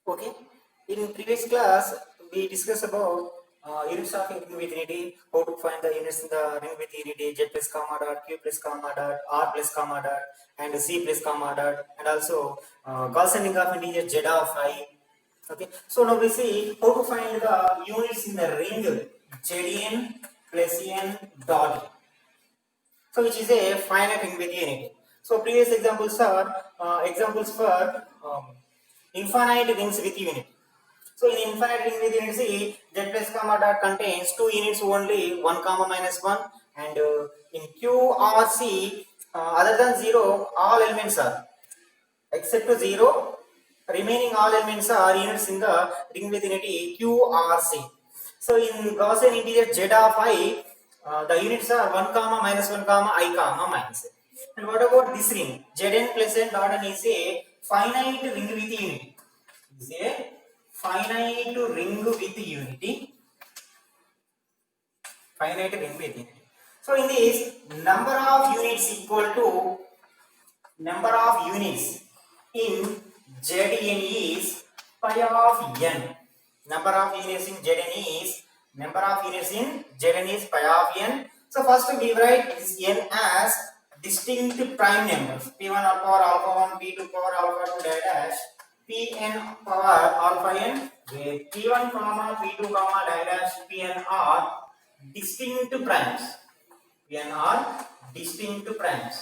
Okay. In previous class, we discussed about units of ring with unity, how to find the units in the ring with unity, z plus comma dot, q plus comma dot, r plus comma dot, and c plus comma dot, and also Gaussian ring of integer z of I. Okay. So now we see how to find the units in the ring zn plus n dot. So which is a finite ring with unity. So previous examples are examples for infinite rings with unity. So in infinite ring with unity, z plus comma dot contains two units only, 1 comma minus 1, and in q or c, other than 0, all elements are, except to 0, remaining all elements are units in the ring with unity q or c. So in Gaussian integer z of I, the units are 1 comma minus 1 comma I comma minus. And what about this ring? Zn plus n dot n is a finite ring with unity. Is a finite ring with unity. Finite ring with unity. So in this, number of units equal to number of units in Zn is pi of n. Number of units in Zn is pi of n. So first we write this n as distinct prime numbers. P1 power alpha 1, P2 power alpha 2 dash, Pn power alpha n, where P1 comma P2 comma dash Pn are distinct primes. Pn are distinct primes.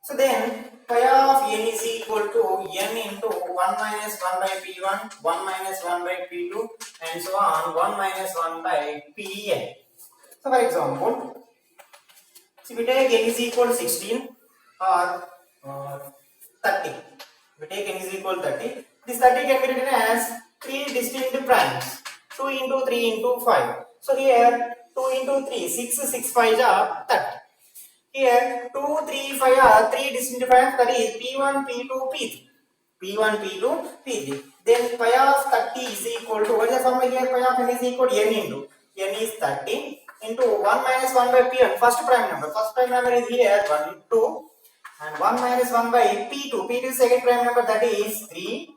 So then pi of n is equal to n into 1 minus 1 by P1, 1 minus 1 by P2, and so on, 1 minus 1 by Pn. So for example, so we take n is equal to 16 or 30. We take n is equal to 30. This 30 can be written as 3 distinct primes. 2 into 3 into 5. So here 2 into 3, 6, 6 5 are 30. Here 2, 3, 5 are 3 distinct primes, that is P1, P2, P3. P1, P2, P3. Then pi of 30 is equal to, what is the formula here? Pi of n is equal to n into, n is 30 into 1 minus 1 by Pn, first prime number. First prime number is here 1, 2, and 1 minus 1 by P2. P2 is second prime number, that is 3,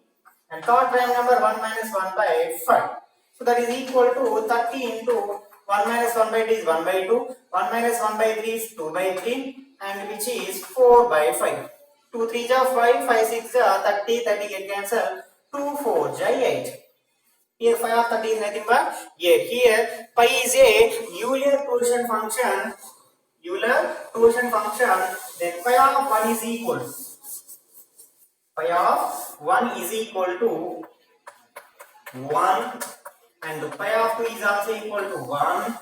and third prime number 1 minus 1 by 5. So that is equal to 30 into 1 minus 1 by 2 is 1 by 2, 1 minus 1 by 3 is 2 by 3, and which is 4 by 5. 2 3 ja 5, 5 6 ja 30, 30 get cancel, 2 4 ja 8. Here pi of 30 is nothing but 8. Here pi is a Euler quotient function. Euler quotient function. Then pi of 1 is equal. Pi of 1 is equal to 1, and pi of 2 is also equal to 1.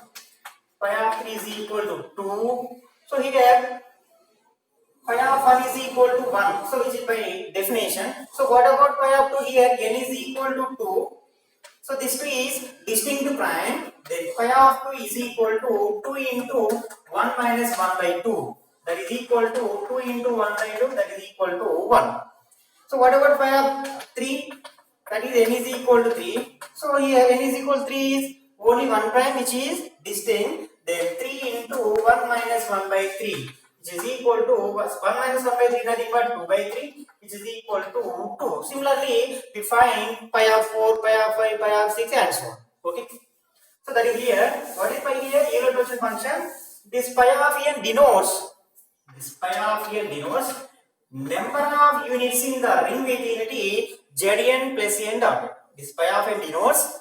Pi of 3 is equal to 2. So here pi of 1 is equal to 1. So which is by definition. So what about pi of 2 here? N is equal to 2. So this 2 is distinct prime. Then pi of 2 is equal to 2 into 1 minus 1 by 2. That is equal to 2 into 1 by 2. That is equal to 1. So what about pi of 3? That is n is equal to 3. So here n is equal to 3 is only 1 prime, which is distinct. Then 3 into 1 minus 1 by 3, which is equal to 1 minus 1 by 3 nothing but 2 by 3, which is equal to 2. Similarly, we find pi of 4, pi of 5, pi of 6, and so on. Okay. So that is here. What is pi here? Euler quotient function. This pi of n denotes. This pi of n denotes number of units in the ring with unity Zn plus n dot. This pi of n denotes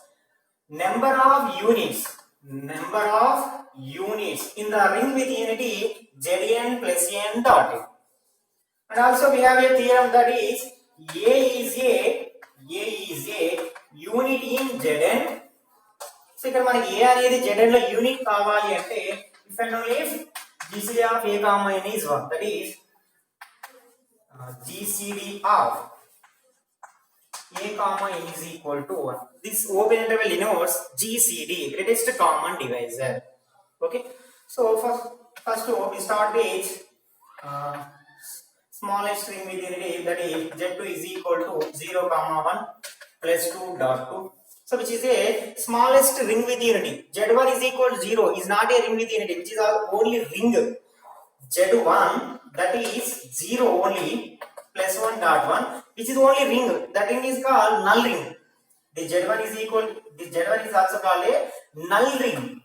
number of units. Number of units in the ring with unity Zn plus n dot. And also we have a theorem that is A is a unit in Zn. So ఇక్కడ మనకి A అనేది Zn లో unit కావాలి అంటే if and only if GCD of A comma n is 1, that is GCD of A comma n is equal to 1. This open interval denotes GCD, greatest common divisor. Okay. So first we start with smallest ring with unity, that is Z2 is equal to 0 comma 1 plus 2 dot 2. So which is a smallest ring with unity. Z1 is equal to 0 is not a ring with unity, which is only ring. Z1, that is 0 only, plus 1 dot 1. which is only ring. That ring is called null ring. This Z1 is equal. This Z1 is also called a null ring,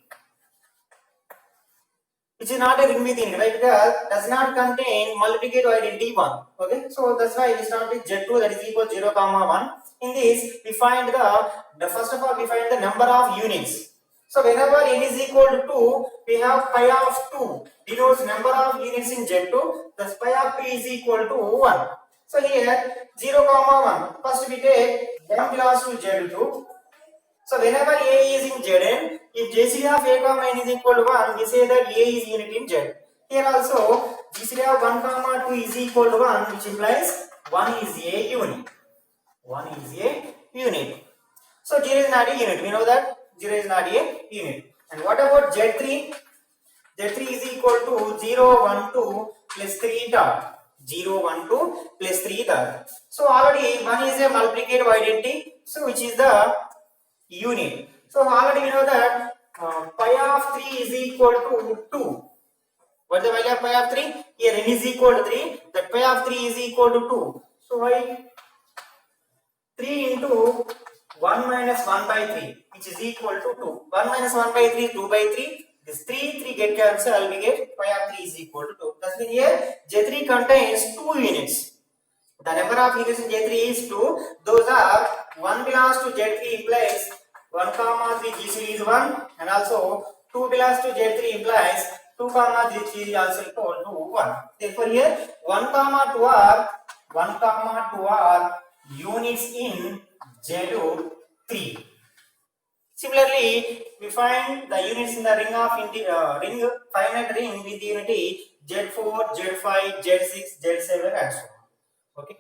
which is not a ring within, right? Because does not contain multiplicative identity 1. Okay, so that's why we start with Z2 that is equal 0, 1. In this, we find the first of all we find the number of units. So whenever n is equal to 2, we have pi of 2 denotes number of units in Z2. Thus pi of 2 is equal to 1. So here 0, 1. First we take 1 belongs to Z2. So whenever A is in Zn, if GCD of A comma n is equal to 1, we say that A is unit in Z. Here also GCD of 1 comma 2 is equal to 1, which implies 1 is a unit. 1 is a unit. So 0 is not a unit. We know that 0 is not a unit. And what about Z3? Z3 is equal to 0, 1, 2 plus 3 dot. 0, 1, 2 plus 3 dot. So already 1 is a multiplicative identity, so which is the unit. So already we know that pi of 3 is equal to 2. What is the value of pi of 3? Here n is equal to 3. That pi of 3 is equal to 2. So why 3 into 1 minus 1 by 3, which is equal to 2. 1 minus 1 by 3 is 2 by 3. This 3 get cancelled, we get pi of 3 is equal to 2. That means here J3 contains 2 units. The number of units in J3 is 2. Those are 1 belongs to J3 implies 1 comma 3 GCD is 1, and also 2 belongs to J3 implies 2 comma GCD is also equal to 1. Therefore here 1 comma 2 are units in Z3. Similarly, we find the units in the ring of finite ring with unity Z4, Z5, Z6, Z7 and so on. Okay.